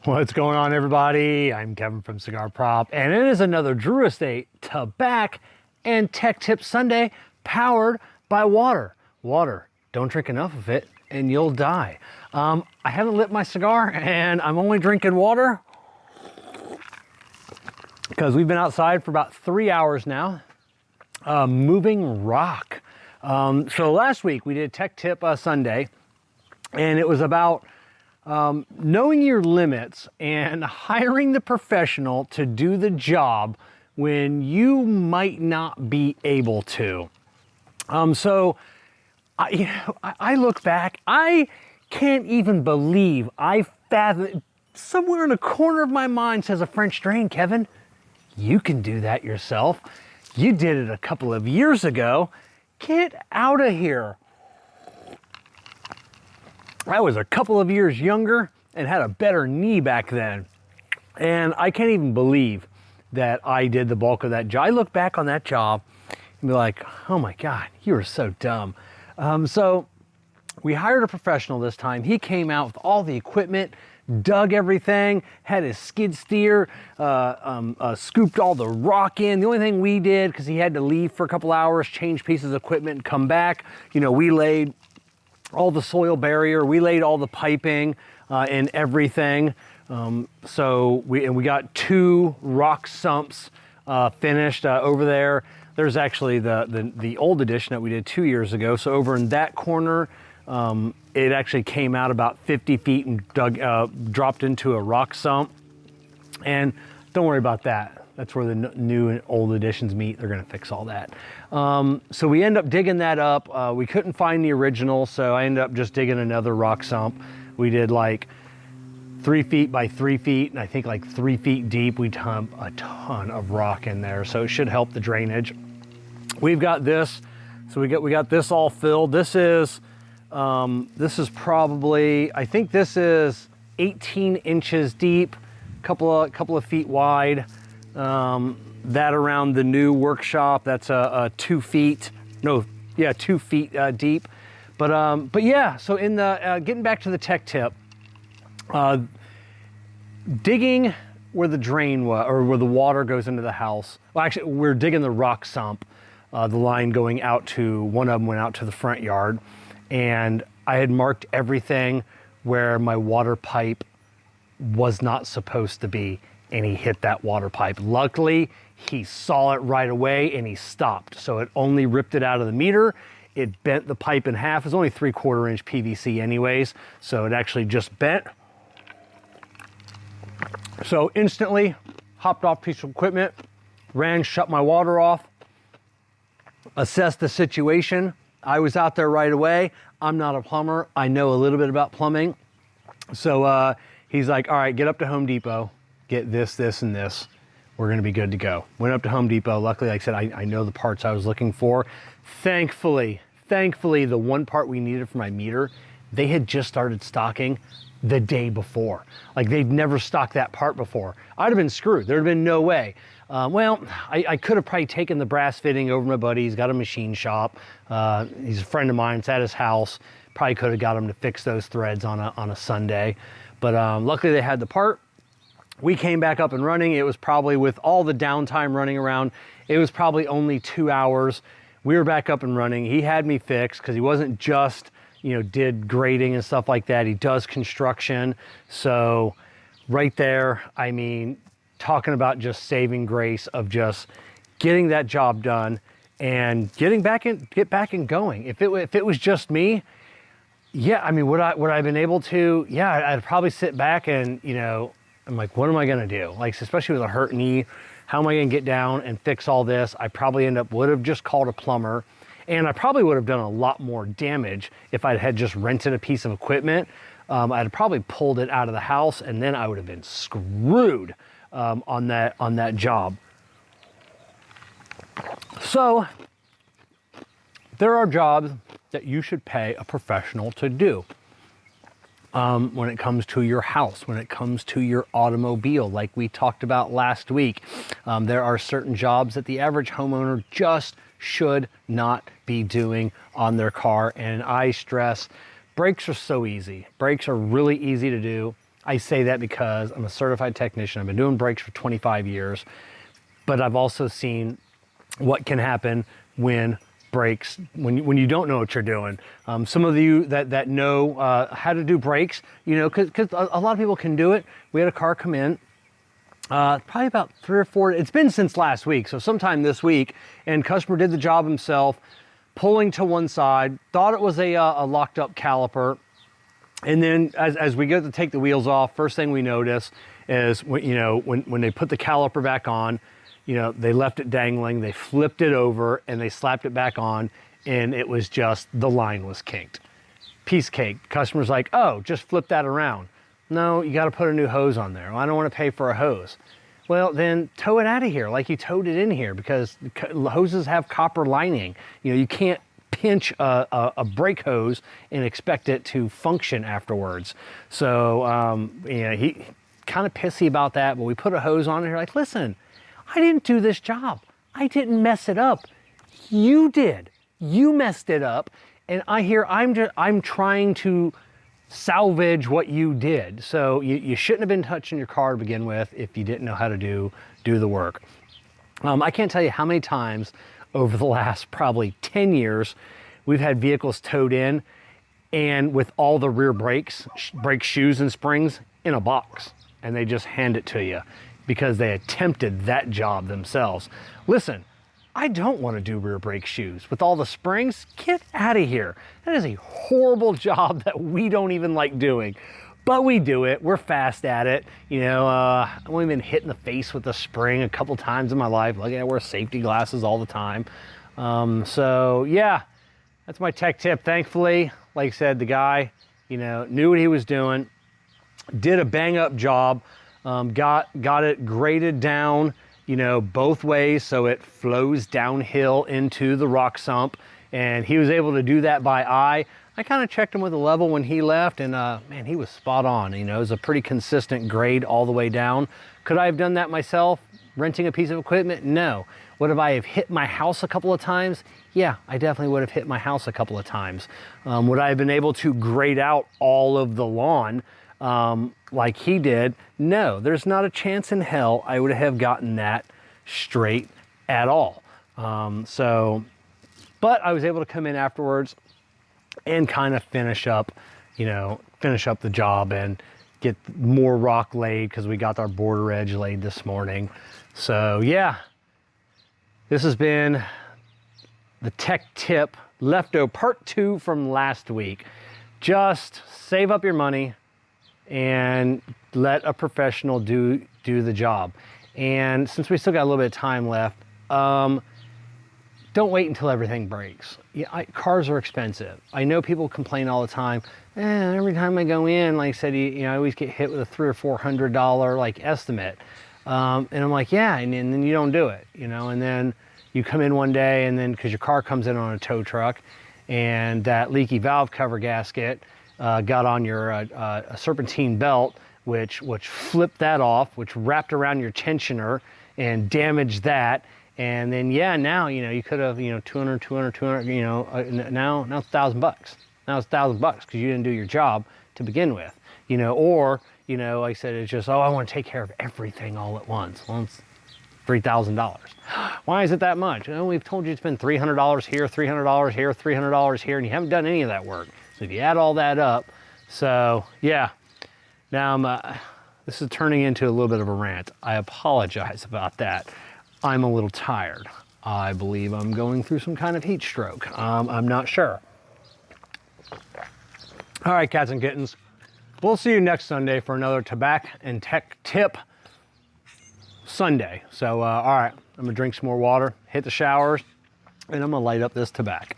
What's going on, everybody? I'm Kevin from Cigar Prop, and it is another Drew Estate Tabak and Tech Tip Sunday powered by water. Water. Don't drink enough of it and you'll die. I haven't lit my cigar and I'm only drinking water because we've been outside for about 3 hours now, moving rock. So last week we did Tech Tip Sunday, and it was about knowing your limits and hiring the professional to do the job when you might not be able to. I look back, I can't even believe I fathomed, somewhere in a corner of my mind says a French drain, Kevin, you can do that yourself. You did it a couple of years ago. Get out of here. I was a couple of years younger and had a better knee back then. And I can't even believe that I did the bulk of that job. I look back on that job and be like, oh my God, you were so dumb. So we hired a professional this time. He came out with all the equipment, dug everything, had his skid steer, scooped all the rock in. The only thing we did, because he had to leave for a couple hours, change pieces of equipment and come back, we laid all the soil barrier, we laid all the piping and everything. So we got 2 rock sumps finished over there. There's actually the old edition that we did 2 years ago. So over in that corner, it actually came out about 50 feet and dropped into a rock sump. And don't worry about that. That's where the new and old editions meet. They're gonna fix all that. So we end up digging that up. We couldn't find the original, so I ended up just digging another rock sump. We did like 3 feet by 3 feet, and I think like 3 feet deep. We dumped a ton of rock in there, so it should help the drainage. We've got this, so we got this all filled. This is probably, I think this is 18 inches deep, couple of feet wide. That around the new workshop, that's 2 feet, 2 feet deep. But yeah, so in the getting back to the tech tip, digging where the drain was, or where the water goes into the house. Well, actually, we're digging the rock sump. The line going out to, one of them went out to the front yard, and I had marked everything where my water pipe was not supposed to be, and he hit that water pipe. Luckily, he saw it right away and he stopped. So it only ripped it out of the meter. It bent the pipe in half. It's only 3/4 inch PVC anyways, so it actually just bent. So instantly hopped off piece of equipment, ran, shut my water off, assessed the situation. I was out there right away. I'm not a plumber. I know a little bit about plumbing. So he's like, all right, get up to Home Depot, get this, this, and this. We're gonna be good to go. Went up to Home Depot. Luckily, like I said, I know the parts I was looking for. Thankfully, the one part we needed for my meter, they had just started stocking the day before. Like, they'd never stocked that part before. I'd have been screwed. There'd have been no way. Well, I could have probably taken the brass fitting over to my buddy. He's got a machine shop. He's a friend of mine. It's at his house. Probably could have got him to fix those threads on a Sunday. But luckily they had the part. We came back up and running. It was probably, with all the downtime running around, it was probably only 2 hours. We were back up and running. He had me fixed because he wasn't just, did grading and stuff like that. He does construction. So right there, I mean, talking about just saving grace of just getting that job done and get back and going. If it was just me, yeah, I mean, would I have been able to? Yeah, I'd probably sit back and, I'm like, what am I gonna do? Like, especially with a hurt knee, how am I gonna get down and fix all this? I probably would have just called a plumber, and I probably would have done a lot more damage if I had just rented a piece of equipment. I'd probably pulled it out of the house, and then I would have been screwed on that job. So there are jobs that you should pay a professional to do. When it comes to your house, when it comes to your automobile, like we talked about last week, there are certain jobs that the average homeowner just should not be doing on their car. And I stress, brakes are so easy. Brakes are really easy to do. I say that because I'm a certified technician. I've been doing brakes for 25 years, but I've also seen what can happen when brakes, when you don't know what you're doing. Some of you that know how to do brakes, you know, because a lot of people can do it. We had a car come in, probably about 3 or 4, it's been since last week, so sometime this week, and customer did the job himself, pulling to one side, thought it was a locked up caliper. And then as we go to take the wheels off, first thing we notice is, when they put the caliper back on, you know, they left it dangling, they flipped it over and they slapped it back on, and it was just, the line was kinked. Piece cake. Customer's like, oh, just flip that around. No, you got to put a new hose on there. Well, I don't want to pay for a hose. Well, then tow it out of here like you towed it in here, because hoses have copper lining. You know, you can't pinch a brake hose and expect it to function afterwards. So, he kind of pissy about that, but we put a hose on it. You're like, listen, I didn't do this job. I didn't mess it up. You did. You messed it up. And I'm trying to salvage what you did. So you shouldn't have been touching your car to begin with if you didn't know how to do the work. I can't tell you how many times over the last probably 10 years we've had vehicles towed in, and with all the rear brakes, brake shoes and springs in a box, and they just hand it to you because they attempted that job themselves. Listen, I don't want to do rear brake shoes with all the springs. Get out of here. That is a horrible job that we don't even like doing, but we do it. We're fast at it. You know, I've only been hit in the face with a spring a couple times in my life. Like, I wear safety glasses all the time. So yeah, that's my tech tip. Thankfully, like I said, the guy, you know, knew what he was doing, did a bang up job, got it graded down, you know, both ways, so it flows downhill into the rock sump, and he was able to do that by eye. I kind of checked him with a level when he left, and man, he was spot on. You know, it was a pretty consistent grade all the way down. Could I have done that myself, renting a piece of equipment? No. Would I have hit my house a couple of times? Yeah, I definitely would have hit my house a couple of times. Would I have been able to grade out all of the lawn like he did? No, there's not a chance in hell I would have gotten that straight at all. But I was able to come in afterwards and kind of finish up the job and get more rock laid, because we got our border edge laid this morning. So yeah, this has been the tech tip leftover part 2 from last week. Just save up your money and let a professional do the job. And since we still got a little bit of time left, don't wait until everything breaks. Yeah, cars are expensive. I know people complain all the time. Every time I go in, like I said, I always get hit with a $300 or $400 like estimate. And I'm like, yeah, and then you don't do it, you know, and then you come in one day, and then because your car comes in on a tow truck, and that leaky valve cover gasket got on your a serpentine belt, which flipped that off, which wrapped around your tensioner and damaged that. And then, yeah, now, you know, you could have, 200, you know, now it's $1,000 bucks. Now it's $1,000 bucks because you didn't do your job to begin with, you know, or, you know, like I said, it's just, oh, I want to take care of everything all at once. Well, it's $3,000. Why is it that much? You know, we've told you to spend $300 here, $300 here, $300 here, and you haven't done any of that work. So if you add all that up, so yeah, now this is turning into a little bit of a rant. I apologize about that. I'm a little tired. I believe I'm going through some kind of heat stroke. I'm not sure. All right, cats and kittens. We'll see you next Sunday for another Tabak and Tech Tip Sunday. So, all right, I'm gonna drink some more water, hit the showers, and I'm gonna light up this Tabak.